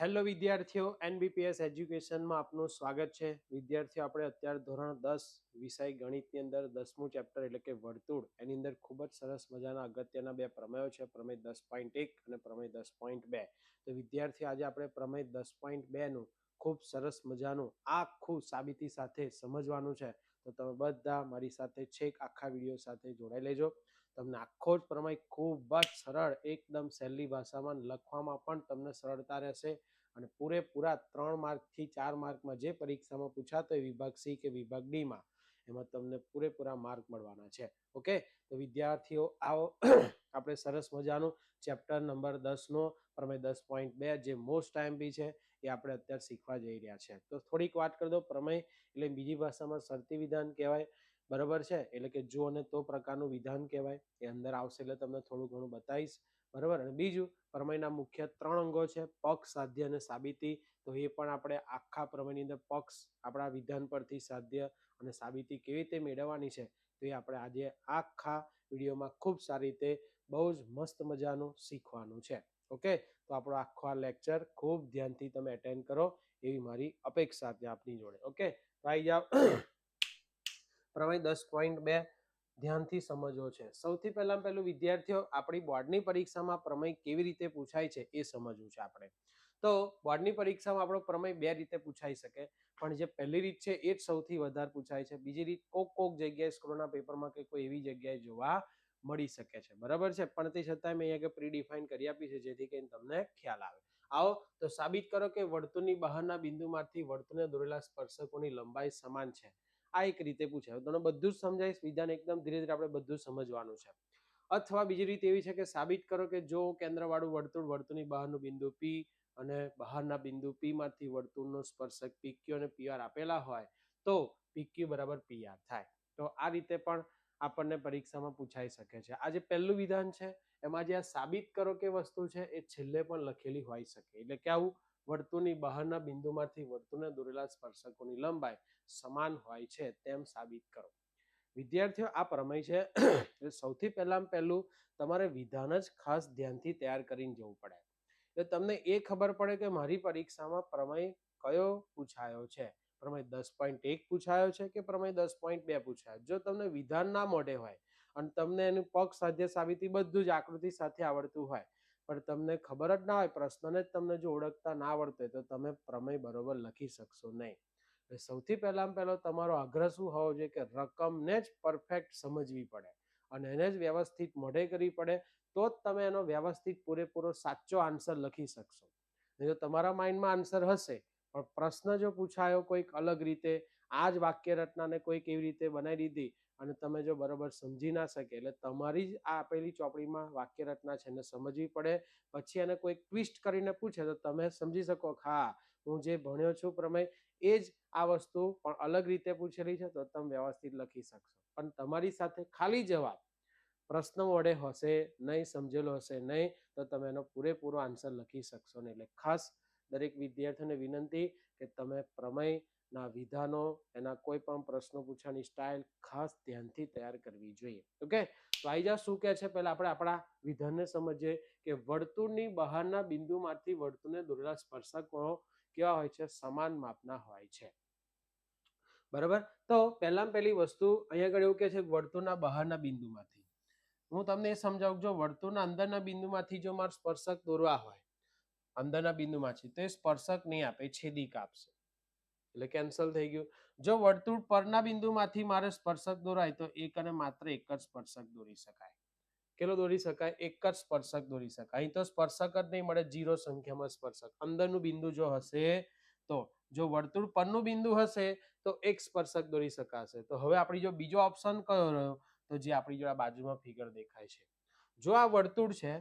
Hello વિદ્યાર્થીઓ, એનબીપીએસ એજ્યુકેશનમાં આપનું સ્વાગત છે. વિદ્યાર્થીઓ, આપણે અત્યારે ધોરણ 10 વિષય ગણિતની અંદર 10મું ચેપ્ટર એટલે કે વર્તુળ, એની અંદર ખૂબ જ સરસ મજાના અગત્યના બે પ્રમેયો છે, પ્રમેય 10.1 અને પ્રમેય 10.2. તો વિદ્યાર્થીઓ, આજે આપણે પ્રમેય 10.2 નું ખૂબ સરસ મજાનું આખું સાબિતી સાથે સમજવાનું છે. તો તમે બધા મારી સાથે છેક આખા વિડીયો સાથે જોડાઈ લેજો. તમને આખો જ પ્રમેય ખૂબ જ સરળ, એકદમ સહેલી ભાષામાં લખવામાં પણ તમને સરળતા રહેશે અને પૂરેપૂરા 3 માર્કથી 4 માર્કમાં જે પરીક્ષામાં પૂછાતો હોય વિભાગ સી કે વિભાગ ડી માં, એમાં તમને પૂરેપૂરા માર્ક મળવાના છે. ઓકે, તો વિદ્યાર્થીઓ આવો આપણે સરસ મજાનું ચેપ્ટર નંબર 10 નો પ્રમેય 10.2 જે મોસ્ટ આઈએમપી છે એ આપણે અત્યારે શીખવા જઈ રહ્યા છે. તો થોડીક વાત કરી દો. પ્રમેય એટલે બીજી ભાષામાં શરતી વિધાન કહેવાય, બરાબર છે. એટલે કે જો અને તો પ્રકારનું વિધાન કહેવાય. એ અંદર આવશે એટલે તમને થોડું ઘણું બતાવીશ, બરાબર. અને બીજું, પ્રમેયના મુખ્ય 3 અંગો છે, પક્ષ, સાધ્ય અને સાબિતી. તો એ પણ આપણે આખા પ્રમેયની અંદર પક્ષ, આપણા વિધાન પરથી સાધ્ય અને સાબિતી કેવી રીતે મેળવવાની છે તો એ આપણે આજે આખા વિડીયોમાં ખૂબ સારી રીતે બહુ જ મસ્ત મજાનું શીખવાનું છે. ઓકે, તો આપણો આખો આ લેક્ચર ખૂબ ધ્યાનથી તમે એટેન્ડ કરો એવી મારી અપેક્ષા છે આપની જોડે. ઓકે, તો આવી જાઓ. પ્રમેય 10.2 ધ્યાનથી સમજવો છે. સૌથી પહેલું વિદ્યાર્થીઓ, આપણી બોર્ડની પરીક્ષામાં પ્રમેય કેવી રીતે પૂછાય છે એ સમજવું છે આપણે. તો બોર્ડની પરીક્ષામાં આપણો પ્રમેય બે રીતે પૂછાઈ શકે, પણ જે પહેલી રીત છે એ જ સૌથી વધારે પૂછાય છે. બીજી રીત કોક જગ્યાએ સ્કૂલના પેપરમાં કે કોઈ એવી જગ્યાએ જોવા મળી શકે છે, બરાબર છે. પણ તે છતાં મેં અહીંયા પ્રી ડિફાઇન કરી આપી છે જેથી કરીને તમને ખ્યાલ આવે. આવો તો સાબિત કરો કે વર્તુળની બહારના બિંદુમાંથી વર્તુળને દોરેલા સ્પર્શકોની લંબાઈ સમાન છે. આ એક રીતે પૂછાય. તમને બધું જ સમજાઈશ, વિધાન એકદમ ધીરે ધીરે આપણે બધું સમજવાનું છે. અથવા બીજી રીત એવી છે કે સાબિત કરો કે જો કેન્દ્રવાળું વર્તુળ, વર્તુળની બહારનું બિંદુ પી અને બહારના બિંદુ પી માંથી વર્તુળનો સ્પર્શક પીક્યુ અને પીઆર આપેલા હોય તો પીક્યુ બરાબર પીઆર થાય. તો આ રીતે પણ આપણને પરીક્ષામાં પૂછાઈ શકે છે. આ જે પહેલું વિધાન છે એમાં જે આ સાબિત કરો કે વસ્તુ છે એ છેલ્લે પણ લખેલી હોઈ શકે. એટલે કે આવું વર્તુળની બહારના બિંદુમાંથી વર્તુળને દોરેલા સ્પર્શકોની લંબાઈ સમાન હોય છે તેમ સાબિત કરો. વિદ્યાર્થીઓ, આ પ્રમેય છે એટલે સૌથી પહેલું તમારે વિધાન જ ખાસ ધ્યાનથી તૈયાર કરીને જવું પડે. એટલે તમને એ ખબર પડે કે મારી પરીક્ષામાં પ્રમેય કયો પૂછાયો છે. પ્રમેય 10.1 પૂછાયો છે કે પ્રમેય 10.2 પૂછાયો. જો તમને વિધાન ના મોઢે હોય અને તમને એનું પક્ષ, સાધ્ય, સાબિતી બધું જ આકૃતિ સાથે આવડતું હોય, પણ તમને ખબર જ ના હોય, પ્રશ્નને જ તમને જો ઓળખતા ના આવડતો હોય તો તમે પ્રમેય બરોબર લખી શકશો નહીં. સૌથી પહેલો તમારો આગ્રહ શું હોવો જોઈએ કે રકમને જ પરફેક્ટ સમજવી પડે અને એને જ વ્યવસ્થિત મોઢે કરવી પડે, તો જ તમે એનો વ્યવસ્થિત પૂરેપૂરો સાચો આન્સર લખી શકશો. જો તમારા માઇન્ડમાં આન્સર હશે પણ પ્રશ્ન જો પૂછાયો કોઈક અલગ રીતે, આ જ વાક્ય રચનાને કોઈક એવી રીતે બનાવી દીધી અને તમે જો બરોબર સમજી ના શકે, એટલે તમારી જ આ આપેલી ચોપડીમાં વાક્ય રચના છે એને સમજવી પડે. પછી એને કોઈ ટ્વિસ્ટ કરીને પૂછે તો તમે સમજી શકો હા, હું જે ભણ્યો છું પ્રમેય એ જ આ વસ્તુ પણ અલગ રીતે પૂછેલી છે, તો તમે વ્યવસ્થિત લખી શકશો. પણ તમારી સાથે ખાલી જવાબ પ્રશ્ન વડે હશે નહીં, સમજેલો હશે નહીં, તો તમે એનો પૂરેપૂરો આન્સર લખી શકશો નહીં. એટલે ખાસ દરેક વિદ્યાર્થીઓને વિનંતી કે તમે પ્રમેયના વિધાનો, એના કોઈ પણ પ્રશ્નો પૂછવાની સ્ટાઇલ ખાસ ધ્યાનથી તૈયાર કરવી જોઈએ. ઓકે, તો આવી જાઓ. શું કહે છે પહેલા આપણે આપણા વિધાનને સમજીએ કે વર્તુળની બહારના બિંદુમાંથી વર્તુળને દોરેલા સ્પર્શકો કેવા હોય છે? સમાન માપના હોય છે, બરાબર. તો પહેલી વસ્તુ અહીંયા આગળ એવું કે છે વર્તુળના બહારના બિંદુમાંથી. હું તમને એ સમજાવું, જો વર્તુળના અંદરના બિંદુમાંથી જો મારે સ્પર્શક દોરવા હોય અંદરના બિંદુમાંથી, તો એ સ્પર્શક નહીં આપે, છેદિક આપશે, એટલે કેન્સલ થઈ ગયું. જો વર્તુળ પરના બિંદુમાંથી મારે સ્પર્શક દોરાય તો એક અને માત્ર એક જ સ્પર્શક દોરી શકાય. કેટલો દોરી શકાય? એક જ સ્પર્શક દોરી શકાય. અહીં તો સ્પર્શક જ નહીં મળે, 0 સંખ્યામાં સ્પર્શક. અંદરનું બિંદુ જો હશે તો, જો વર્તુળ પરનું બિંદુ હશે તો એક સ્પર્શક દોરી શકાશે. તો હવે આપણી જો બીજો ઓપ્શન કયો રહ્યો? તો જે આપણી જોડે બાજુમાં ફિગર દેખાય છે. જો આ વર્તુળ છે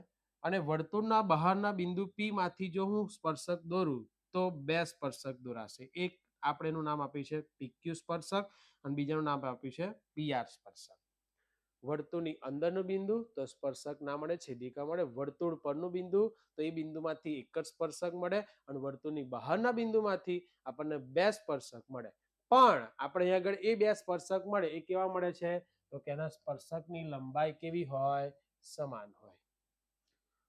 અને વર્તુળના બહારના બિંદુ પી માંથી જો હું સ્પર્શક દોરું તો બે સ્પર્શક દોરાશે. એક આપણે એનું નામ આપ્યું છે પીક્યુ સ્પર્શક અને બીજાનું નામ આપ્યું છે પીઆર સ્પર્શક. વર્તુળની અંદરનું બિંદુ તો સ્પર્શક ના મળે, છેદિકા મળે. વર્તુળ પરનું બિંદુ તો એ બિંદુમાંથી એક જ સ્પર્શક મળે અને વર્તુળની બહારના બિંદુમાંથી આપણને બે સ્પર્શક મળે. પણ આપણે અહીં આગળ એ બે સ્પર્શક મળે એ કેવા મળે છે? તો કે એના સ્પર્શકની લંબાઈ કેવી હોય? સમાન હોય.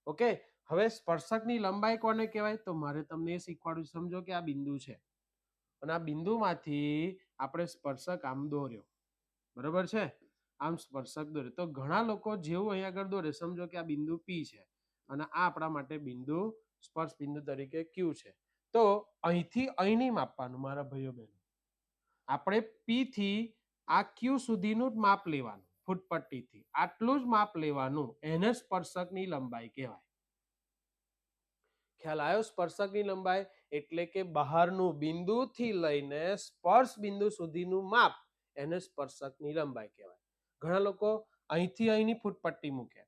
ઓકે, હવે સ્પર્શકની લંબાઈ કોને કહેવાય? તો મારે તમને એ શીખવાડવું. સમજો કે આ બિંદુ છે અને આ બિંદુમાંથી આપણે સ્પર્શક આમ દોર્યો, બરોબર છે? આમ સ્પર્શક દોર્યો તો ઘણા લોકો જેવું અહીંયા આગળ દોરે, સમજો કે આ બિંદુ P છે અને આ આપણા માટે બિંદુ સ્પર્શ બિંદુ તરીકે Q છે. તો અહીંથી અહીં નહીં માપવાનું મારા ભાઈઓ બહેનો, આપણે P થી આ Q સુધીનું જ માપ લેવાનું, ફૂટપટ્ટીથી આટલું જ માપ લેવાનું, એને સ્પર્શકની લંબાઈ કહેવાય. ખ્યાલ આવ્યો? સ્પર્શકની લંબાઈ એટલે કે બહારનું બિંદુથી લઈને સ્પર્શ બિંદુ સુધીનું માપ, એને સ્પર્શકની લંબાઈ કહેવાય. ઘણા લોકો અહીંથી અહીંની ફૂટપટ્ટી મૂકે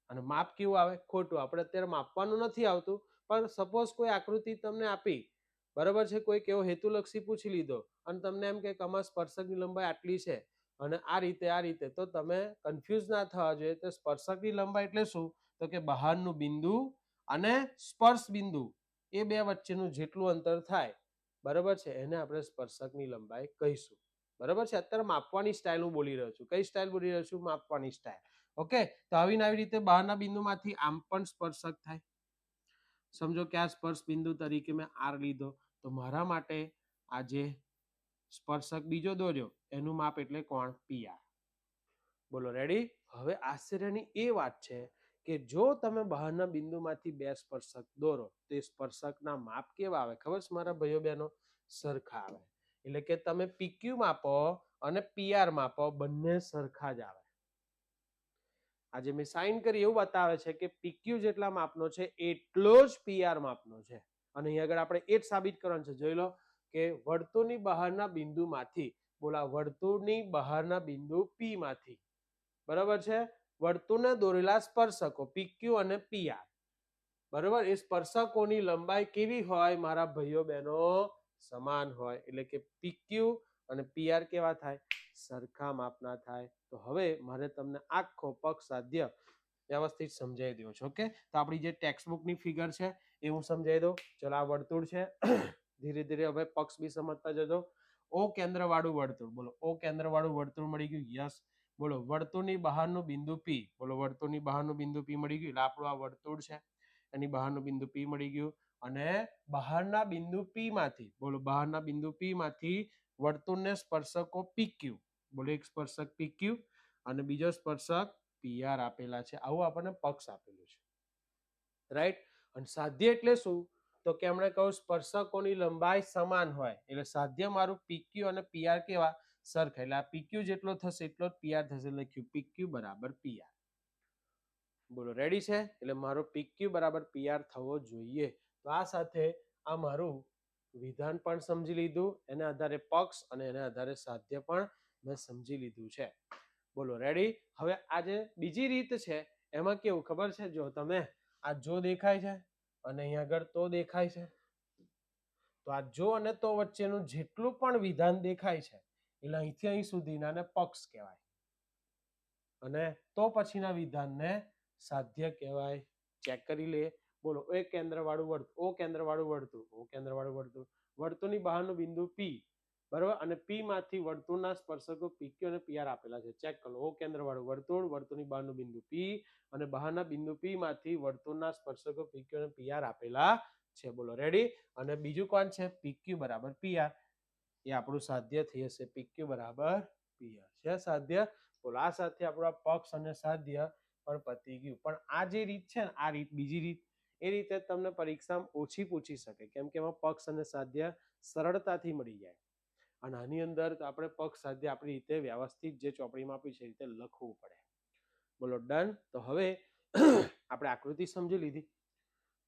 અને માપ કેવું આવે? ખોટું. આપણે અત્યારે માપવાનું નથી આવતું, પણ સપોઝ કોઈ આકૃતિ તમને આપી, બરાબર છે, કોઈક એવો હેતુલક્ષી પૂછી લીધો અને તમને એમ કે આમાં સ્પર્શકની લંબાઈ આટલી છે અને આ રીતે, તો તમે કન્ફ્યુઝ ના થવા જોઈએ. તો સ્પર્શકની લંબાઈ એટલે શું? તો કે બહારનું બિંદુ અને સ્પર્શ બિંદુ એ બે વચ્ચેનું જેટલું અંતર થાય, બરાબર છે, એને આપણે સ્પર્શકની લંબાઈ કહીશું. બરાબર છે? અત્યારે માપવાની સ્ટાઇલ હું બોલી રહ્યો છું. કઈ સ્ટાઇલ બોલી રહ્યો છું? માપવાની સ્ટાઇલ. ઓકે, તો આવી રીતે બહારના બિંદુમાંથી આમ પણ સ્પર્શક થાય. સમજો કે આ સ્પર્શ બિંદુ તરીકે મેં R લીધો, તો મારા માટે આ જે સ્પર્શક બીજો દોર્યો એનું માપ એટલે કોણ? PR. બોલો રેડી? હવે આશ્ચર્યની એ વાત છે કે જો તમે બહારના બિંદુમાંથી બે સ્પર્શક દોરો તો એ સ્પર્શકના માપ કેવા આવે ખબર છે મારા ભાઈઓ બહેનો? સરખા આવે. એટલે કે તમે PQ માપો અને PR માપો, બંને સરખા જ આવે. આજે મેં સાઇન કરી એવું બતાવે છે કે PQ જેટલા માપનો છે એટલો જ PR માપનો છે. અને અહીં આગળ આપણે એ જ સાબિત કરવાનું છે. જોઈ લો કે વર્તુળની બહારના બિંદુમાંથી, બોલા વર્તુળની બહારના બિંદુ P માંથી, બરાબર છે, વર્તુળને દોરેલા સ્પર્શકો PQ અને PR, બરાબર, એ સ્પર્શકોની લંબાઈ કેવી હોય મારા ભાઈઓ બહેનો? સમાન હોય. એટલે કે PQ અને PR કેવા થાય? સરખા માપના થાય. તો હવે મારે તમને આખો પક્ષ સાધ્ય વ્યવસ્થિત સમજાવી દઉં છું. ઓકે, તો આપણી જે ટેક્સ્ટબુકની ફિગર છે એ હું સમજાવી દઉં. ચલો, આ વર્તુળ છે. ધીરે ધીરે હવે પક્ષ બી સમજતા જજો. O કેન્દ્ર વાળું વર્તુળ, બોલો O કેન્દ્ર વાળું વર્તુળ મળી ગયું. યસ. બોલો વર્તુળની બહારનું બિંદુ P, બોલો વર્તુળની બહારનું બિંદુ P મળી ગયું. એટલે આપણું આ વર્તુળ છે, એની બહારનું બિંદુ P મળી ગયું. અને બહારના બિંદુ P માંથી, બોલો બહારના બિંદુ P માંથી વર્તુળને સ્પર્શકો PQ, બોલો એક સ્પર્શક PQ અને બીજો સ્પર્શક PR આપેલા છે. આવું આપણને પક્ષ આપેલું છે, રાઈટ. અને સાધ્ય એટલે શું? તો કે હમણાં કહું સ્પર્શકોની લંબાઈ સમાન હોય એટલે સાધ્ય મારું PQ અને PR કેવા? સરખા. એટલે આ PQ જેટલો થશે એટલો જ PR થશે. લખ્યું PQ બરાબર PR. બોલો રેડી છે? એટલે મારો PQ બરાબર PR થવો જોઈએ. તો આ સાથે આ મારું વિધાન પણ સમજી લીધું, એના આધારે પક્ષ અને એના આધારે સાધ્ય પણ મેં સમજી લીધું છે. બોલો રેડી? હવે આજે બીજી રીત છે, એમાં કેવું ખબર છે? જો તમે આ જો દેખાય છે અને અહીંયા આગળ તો દેખાય છે, તો આ જો અને તો વચ્ચેનું જેટલું પણ વિધાન દેખાય છે એટલે અહીંથી અહીં સુધીનાને પક્ષ કહેવાય અને તો પછીના વિધાનને સાધ્ય કહેવાય. ચેક કરી લે. બોલો O કેન્દ્ર વાળું વર્તુળ, O કેન્દ્ર વાળું વર્તુળ, O કેન્દ્ર વાળું વર્તુળ, વર્તુળની બહારનું બિંદુ P, બરાબર, અને P માંથી વર્તુળના સ્પર્શકો PQ અને PR આપેલા છે. ચેક કરો. O કેન્દ્ર વાળું વર્તુળ, વર્તુળની બહારનું બિંદુ P અને બહારના બિંદુ P માંથી વર્તુળના સ્પર્શકો PQ અને PR આપેલા છે. બોલો રેડી? અને બીજું કોણ છે? PQ બરાબર PR. એ આપણું સાધ્ય થઈ હશે. PQ બરાબર PR છે સાધ્ય. બોલો આ સાથે આપણું પક્ષ અને સાધ્ય પણ પતી ગયું. પણ આ જે રીત છે ને, આ રીત, બીજી રીત, એ રીતે તમને પરીક્ષામાં ઓછી પૂછી શકે, કેમ કે એમાં પક્ષ અને સાધ્ય સરળતાથી મળી જાય. અને આની અંદર આપણે પક્ષ સાધ્ય આપણી રીતે વ્યવસ્થિત જે ચોપડીમાં આપી છે એ રીતે લખવું પડે. બોલો ડન? તો હવે આપણે આકૃતિ સમજી લીધી,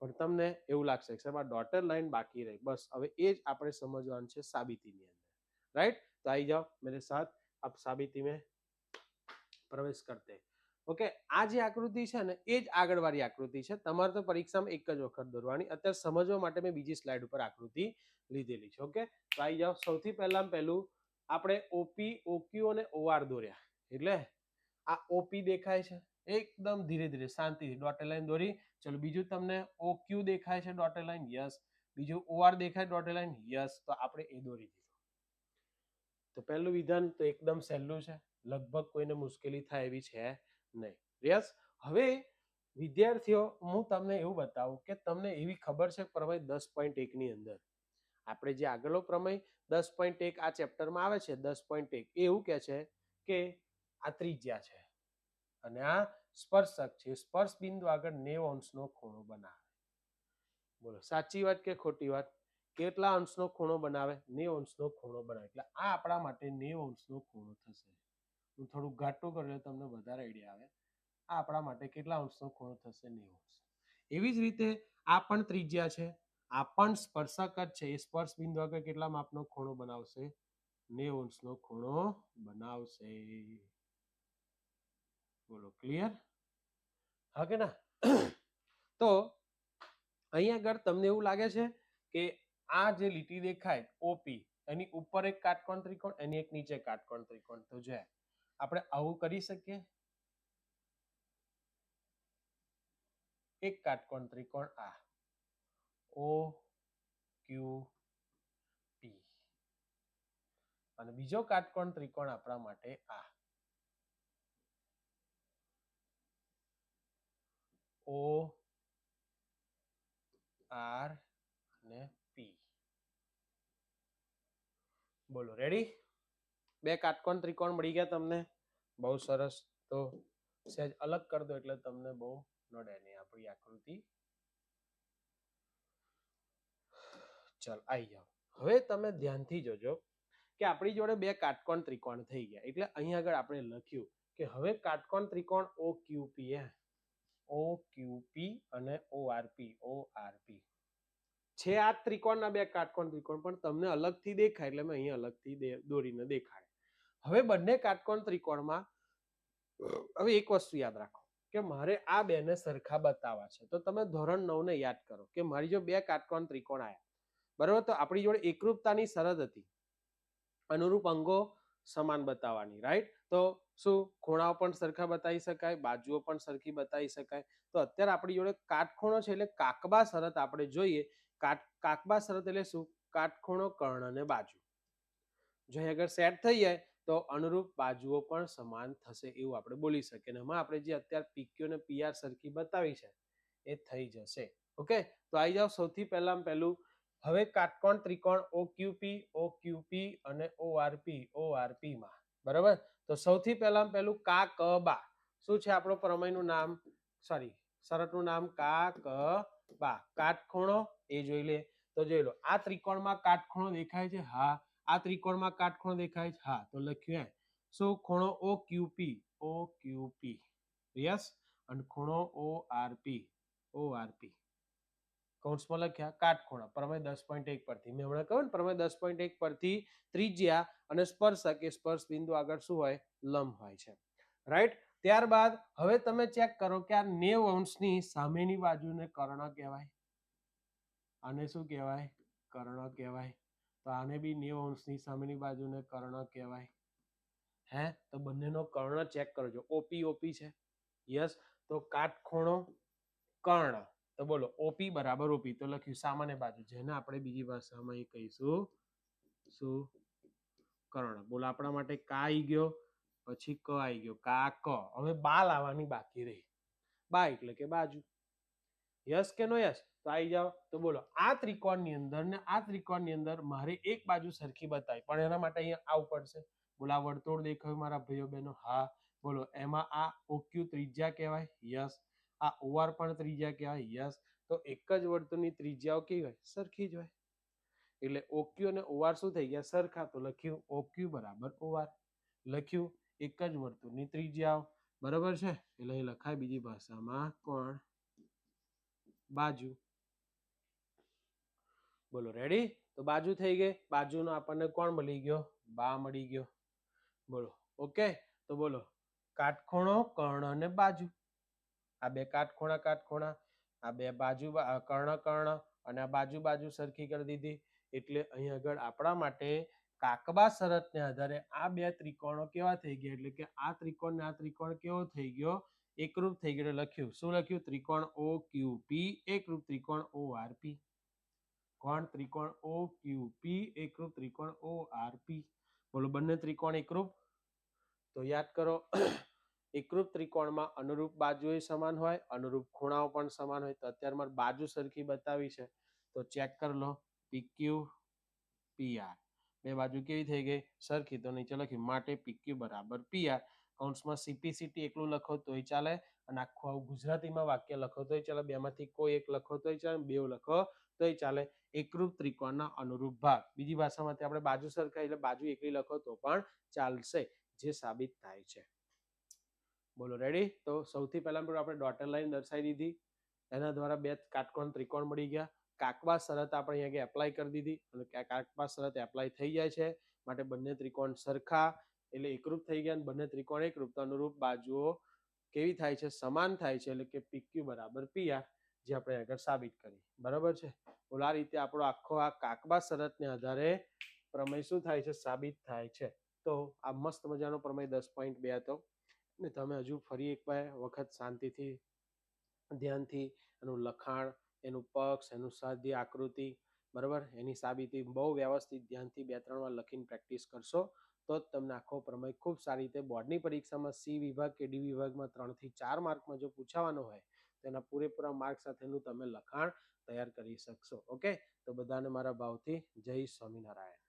પણ તમને એવું લાગશે કે સાહેબ આ ડોટેડ લાઈન બાકી રહી. બસ હવે એ જ આપણે સમજવાનું છે સાબિતીની અંદર, રાઈટ? તો આવી જાઓ મેરે સાથ, આપ સાબિતી में પ્રવેશ કરતે. ઓકે, આ જે આકૃતિ છે ને એ જ આગળવાળી આકૃતિ છે. તમારે તો પરીક્ષામાં એક જ વખત દોરવાની. અત્યારે સમજવા માટે મેં બીજી સ્લાઇડ ઉપર આકૃતિ લીધેલી છે. ઓકે, તો આવી જાઓ. સૌથી પહેલામાં પહેલું આપણે OP, OQ અને OR દોર્યા. એટલે આ OP દેખાય છે, એકદમ ધીરે ધીરે શાંતિથી ડોટેડ લાઈન દોરી. ચલો, બીજું તમને OQ દેખાય છે ડોટેડ લાઈન, યસ. બીજું OR દેખાય ડોટેડ લાઈન, યસ. તો આપણે એ દોરી દીધું. તો પહેલું વિધાન તો એકદમ સહેલું છે, લગભગ કોઈને મુશ્કેલી થાય એવી છે નહીં. યસ. હવે વિદ્યાર્થીઓ, હું તમને એવું બતાવું કે તમને એવી ખબર છે પ્રમેય 10.1 ની અંદર આપણે જે આગળનો પ્રમેય 10.1 આ ચેપ્ટરમાં આવે છે 10.1 એ એવું કહે છે કે આ ત્રિજ્યા છે અને આ સ્પર્શક છે, સ્પર્શ બિંદુ આગળ 90 અંશનો ખૂણો બનાવે. બોલો સાચી વાત કે ખોટી વાત? કેટલા અંશનો ખૂણો બનાવે? 90 અંશનો ખૂણો બનાવે. એટલે આ આપણા માટે 90 અંશનો ખૂણો થશે. હું થોડું ઘાટું કર્યું એટલે તમને વધારે આઈડિયા આવે. આ આપણા માટે કેટલા અંશનો ખૂણો થશે? 90 અંશ. એવી જ રીતે આ પણ ત્રિજ્યા છે, આ પણ સ્પર્શક જ છે. એ સ્પર્શ બિંદુ આગળ કેટલા માપનો ખૂણો બનાવશે? 90 અંશનો ખૂણો બનાવશે. બોલો ક્લિયર? હા કે ના? તો અહીંયા આગળ તમને એવું લાગે છે કે આ જે લીટી દેખાય ઓપી, એની ઉપર એક કાટકોણ ત્રિકોણ, એની એક નીચે કાટકોણ ત્રિકોણ. તો જો આપણે આવું કરી શકીએ. એક કાટકોણ ત્રિકોણ આ ઓ ક્યુ પી અને બીજો કાટકોણ ત્રિકોણ આપણા માટે આ ઓ આર અને પી. બોલો રેડી? બે કાટકોણ ત્રિકોણ મળી ગયા તમને. બહુ સરસ. તો સહેજ અલગ કરી દો એટલે તમને બહુ નડે નહીં આપણી આકૃતિ. ચાલ આવી જાઓ. હવે તમે ધ્યાનથી જોજો કે આપણી જોડે બે કાટકોણ ત્રિકોણ થઈ ગયા. એટલે અહીંયા આગળ આપણે લખ્યું કે હવે કાટકોણ ત્રિકોણ ઓ ક્યુ પી ઓ ક્યુ પી અને ઓ આર પી છે. આ ત્રિકોણના બે કાટકોણ ત્રિકોણ પણ તમને અલગથી દેખાય એટલે મેં અહીંયા અલગથી દોરીને દેખાડે. હવે બંને કાટકોણ ત્રિકોણમાં હવે એક વસ્તુ યાદ રાખો કે મારે આ બેને સરખા બતાવવા છે. તો તમે ધોરણ 9 ને યાદ કરો કે મારી જો બે કાટકોણ ત્રિકોણ આવ્યા બરોબર, તો આપણી જોડે એકરૂપતાની શરત હતી, અનુરૂપ અંગો સમાન બતાવવાની, રાઈટ? તો શું ખૂણાઓ પણ સરખા બતાવી શકાય, બાજુઓ પણ સરખી બતાવી શકાય. તો અત્યારે આપણી જોડે કાટખૂણો છે એટલે કાકબા શરત આપણે જોઈએ. કાકબા શરત એટલે શું? કાટખૂણો, કર્ણ અને બાજુ. જો અહીં આગળ સેટ થઈ જાય તો અનુરૂપ બાજુઓ પણ સમાન થશે એવું આપણે બોલી શકીએ. અને એમાં આપણે જે અત્યારે પીક્યુ અને પીઆર સરખી બતાવી છે એ થઈ જશે. ઓકે, તો આવી જાઓ. સૌથી પહેલું હવે કાટકોણ ત્રિકોણ OQP અને ORP માં બરાબર. તો સૌથી પહેલું કાકબા. શું છે આપણો પ્રમેયનું નામ? સોરી, શરતનું નામ કાકબા. કાટખૂણો એ જોઈ લે. તો જોઈ લો, આ ત્રિકોણમાં કાટખૂણો દેખાય છે? હા. આ ત્રિકોણમાં કાટખૂણો દેખાય છે? હા. તો લખ્યું શું? ખૂણો OQP યસ, અને ખૂણો ORP કૌંસમાં લખ્યા કાટખૂણા. પ્રમેય 10.1 પરથી મેં હમણાં કહ્યું ને, પ્રમેય 10.1 પરથી ત્રિજ્યા અને સ્પર્શક એ સ્પર્શ બિંદુ આગળ શું હોય? લંબ હોય છે, રાઈટ? ત્યારબાદ હવે તમે ચેક કરો કે આ 90 અંશની સામેની બાજુને કર્ણ કહેવાય. આને શું કહેવાય? કર્ણ કહેવાય. તો આને બી 90 અંશની સામેની બાજુને કર્ણ કહેવાય. હે? તો બંનેનો કર્ણ ચેક કરજો. ઓપી છે, યસ. તો કાટખૂણો કર્ણ. તો બોલો ઓપી બરાબર ઓપી. તો લખ્યું સામાન્ય બાજુ, જેને આપણે બીજી ભાષામાં એ કહીશું શું? કર્ણ. બોલો આપણા માટે કા આવી ગયો, પછી ક આવી ગયો, કા ક. હવે બા લાવવાની બાકી રહી. બા એટલે કે બાજુ. યસ કે નો યસ? તો આવી જાઓ. તો બોલો આ ત્રિકોણની અંદર ને આ ત્રિકોણની અંદર મારે એક બાજુ સરખી બતાવી, પણ એના માટે અહીંયા આવવું પડશે. બોલો આ વર્તુળ દેખાયું મારા ભાઈઓ બહેનો? હા. બોલો એમાં આ ઓક્યુ ત્રિજ્યા કહેવાય? યસ. આ ઓઆર પણ ત્રિજ્યા કહેવાય? યસ. તો એક જ વર્તુળની ત્રિજ્યાઓ કેવી હોય? સરખી જ હોય. એટલે ઓક્યુ અને ઓઆર શું થઈ ગયા? સરખા. તો લખ્યું ઓક્યુ બરાબર ઓઆર. લખ્યું એક જ વર્તુળની ત્રિજ્યાઓ. બરાબર છે? એટલે અહીં લખાય બીજી ભાષામાં કોણ? બાજુ. બોલો રેડી? તો બાજુ થઈ ગઈ. બાજુનો આપણને કોણ મળી ગયો? બા મળી ગયો. બોલો ઓકે. તો બોલો કાટખૂણો, કર્ણ અને બાજુ. આ બે કાટખૂણા, આ બે બાજુ, કર્ણ અને આ બાજુ સરખી કરી દીધી. એટલે અહીં આગળ આપણા માટે કાકબા શરતને આધારે આ બે ત્રિકોણો કેવા થઈ ગયા? એટલે કે આ ત્રિકોણ ને આ ત્રિકોણ કેવો થઈ ગયો? એકરૂપ થઈ ગયો. લખ્યું શું? લખ્યું ત્રિકોણ OQP એકરૂપ ત્રિકોણ ORP. કોણ? ત્રિકોણ OQP એકરૂપ ત્રિકોણ ORP. બોલો બંને ત્રિકોણ એકરૂપ. તો યાદ કરો એકરૂપ ત્રિકોણમાં અનુરૂપ બાજુએ સમાન હોય, અનુરૂપ ખૂણાઓ પણ સમાન હોય. તો અત્યારે મારે બાજુ સરખી બતાવી છે તો ચેક કરી લો, PQ PR બે બાજુ કેવી થઈ ગઈ? સરખી. તો નીચે લખ્યું માટે PQ બરાબર PR. કૌંસમાં CPCT એકલું લખો તોય ચાલે અને આખું આવું ગુજરાતીમાં વાક્ય લખો તોય ચાલે, બેમાંથી કોઈ એક લખો તોય ચાલે, બે લખો તોય ચાલે. એકરૂપ ત્રિકોણના અનુરૂપ ભાગ. બીજી ભાષામાંથી આપણે બાજુ સરખાઈ એટલે બાજુ એકલી લખો તો પણ ચાલશે, જે સાબિત થાય છે. બોલો રેડી? તો સૌથી પહેલા આપણે ડોટર લાઈન દર્શાવી દીધી, એના દ્વારા બે કાટકોણ ત્રિકોણ મળી ગયા. કાકબા શરત આપણે અહીંયા એપ્લાય કરી દીધી અને કાકબા શરત એપ્લાય થઈ જાય છે, માટે બંને ત્રિકોણ સરખા એટલે એકરૂપ થઈ ગયા. બંને ત્રિકોણ એકરૂપ તો અનુરૂપ બાજુઓ કેવી થાય છે? સમાન થાય છે, એટલે કે PQ બરાબર PR, જે આપણે આગળ સાબિત કરી. બરાબર છે? બોલો આ રીતે આપણો આખો આ કાકબા શરતને આધારે પ્રમેય શું થાય છે? સાબિત થાય છે. તો આ મસ્ત મજાનો પ્રમેય 10.2 હતો ને તમે હજુ ફરી એક વખત શાંતિથી ધ્યાનથી એનું લખાણ, એનું પક્ષ, એનું સાધ્ય, આકૃતિ, બરાબર, એની સાબિતી બહુ વ્યવસ્થિત ધ્યાનથી 2-3 વાર લખીને પ્રેક્ટિસ કરશો તો જ તમને આખો પ્રમેય ખૂબ સારી રીતે બોર્ડની પરીક્ષામાં C વિભાગ કે D વિભાગમાં 3 થી 4 માર્કમાં જો પૂછાવાનો હોય તો એના પૂરેપૂરા માર્ક સાથેનું તમે લખાણ તૈયાર કરી શકશો. ઓકે, તો બધાને મારા ભાવથી જય સ્વામિનારાયણ.